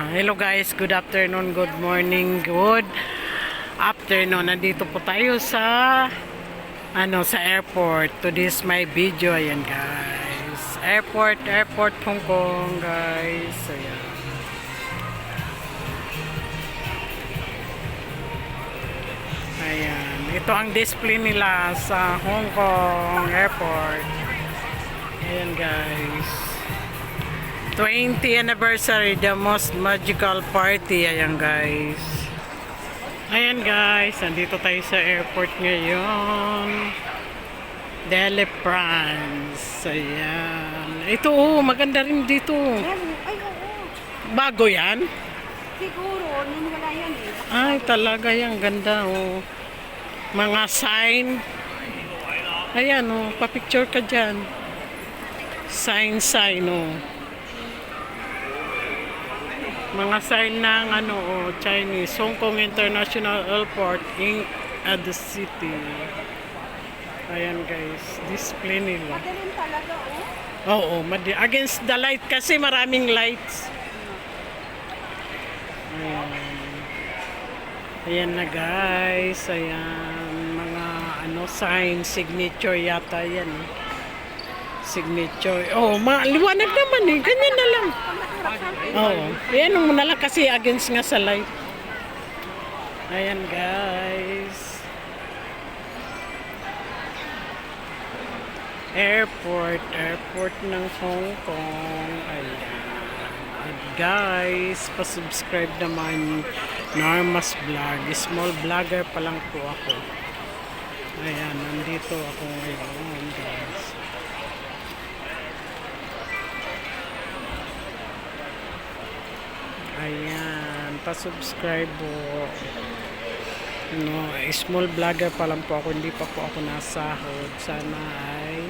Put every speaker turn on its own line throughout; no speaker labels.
Hello guys, good afternoon, good morning, good afternoon. Nandito po tayo sa sa airport. To this my video, ayan guys. Airport Hong Kong guys. Ayan. Ayan, ito ang display nila sa Hong Kong airport. Ayan guys. 20th anniversary, the most magical party. Ayan guys. Ayan guys, nandito tayo sa airport ngayon. Delhi France. Ayan. Ito maganda rin dito.
Ay, oo.
Bago yan?
Siguro, wala yan eh.
Ay, talaga yan. Ganda Mga sign. Ayan papicture ka dyan. Sign mga sign ng Chinese Hong Kong International Airport Inc. at the city. Ayan guys, display nila.
Madaling talaga,
Oo, against the light kasi maraming lights. Ayan na guys, ayan mga sign, signature yata yan. Signature. Liwanag naman ganyan na lang. Ayan mo na lang kasi against nga sa light. Ayan guys. Airport ng Hong Kong. Ayan. At guys, pa-subscribe naman Norma's Vlog. Small vlogger pa lang po ako. Ayan, nandito ako ngayon guys. Ayan, pa-subscribe po. Small vlogger pa lang po ako, hindi pa po ako nasahod. Sana ay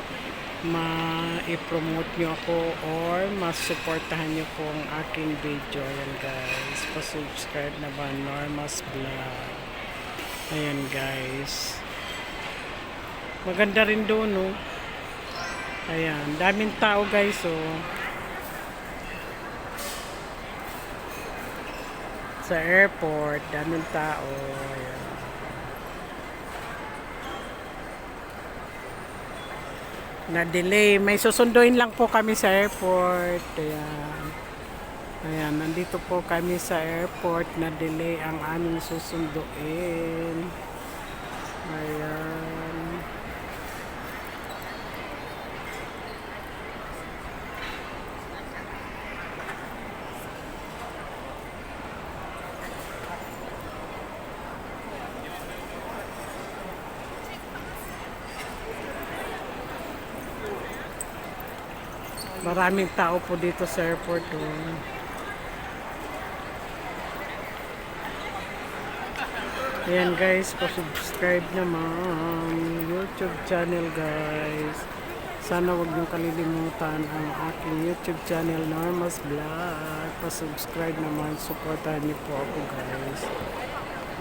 ma-promote nyo ako or ma-supportahan nyo po ang aking video. Ayan guys, pa-subscribe na ba Norma's Vlog. Ayan guys. Maganda rin doon Ayan, daming tao guys sa airport, daming tao. Ayan. Na-delay. May susunduin lang po kami sa airport. Ayan, nandito po kami sa airport. Na-delay ang aming susunduin. Ayan. Maraming tao po dito sa airport Ayan guys, pa-subscribe naman YouTube channel guys. Sana wag niyong kalilimutan ang aking YouTube channel Norma's Vlog. Pa-subscribe naman, supportahan niyo po ako guys.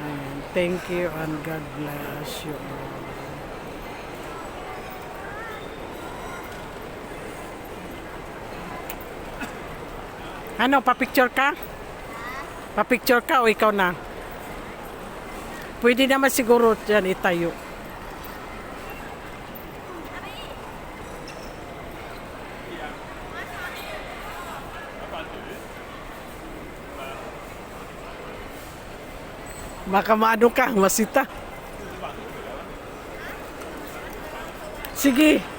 Ayan, thank you and God bless you all. Pa-picture ka? Pa-picture ka o ikaw na? Pwede naman siguro dyan itayo. Baka maano ka, masita. Sige.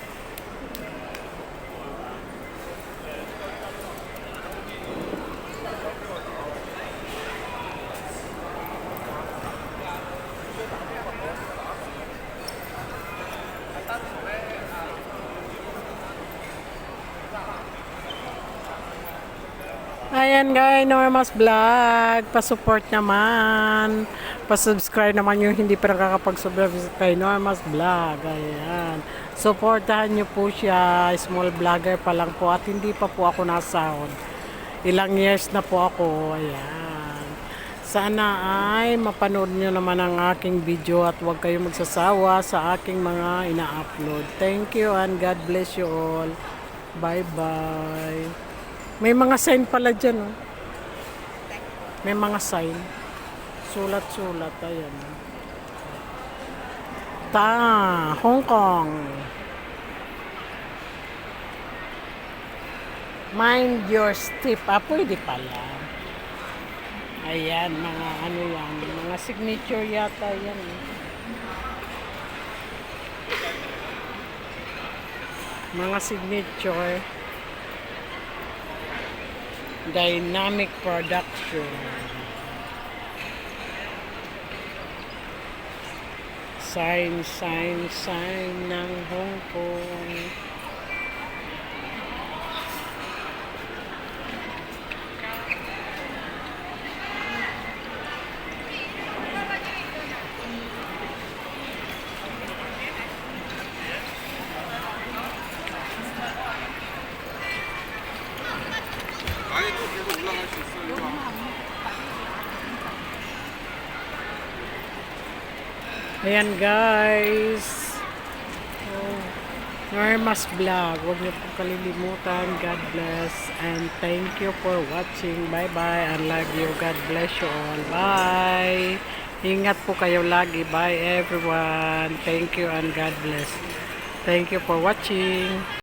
Ayan guys, Norma's Vlog. Pa-support naman. Pa-subscribe naman yung hindi pa nakakapag-subscribe kay Norma's Vlog. Ayan. Supportahan nyo po siya. Small vlogger pa lang po at hindi pa po ako nasahod. Ilang years na po ako. Ayan. Sana ay mapanood nyo naman ang aking video at huwag kayong magsasawa sa aking mga ina-upload. Thank you and God bless you all. Bye-bye. May mga sign pala dyan, May mga sign. Sulat-sulat. Ayan. Hong Kong. Mind your step. Pwede pala. Ayan, mga ano yan. Mga signature yata yan. Mga signature. Dynamic production. Sign ng Hong Kong.
아니 또 계속 올라갈 수 있어. 이거.
Ayan guys. Oh, Norma's Vlog. Huwag niyo pong kalilimutan. God bless. And thank you for watching. Bye bye. I love you. God bless you all. Bye. Ingat po kayo lagi. Bye everyone. Thank you and God bless. Thank you for watching.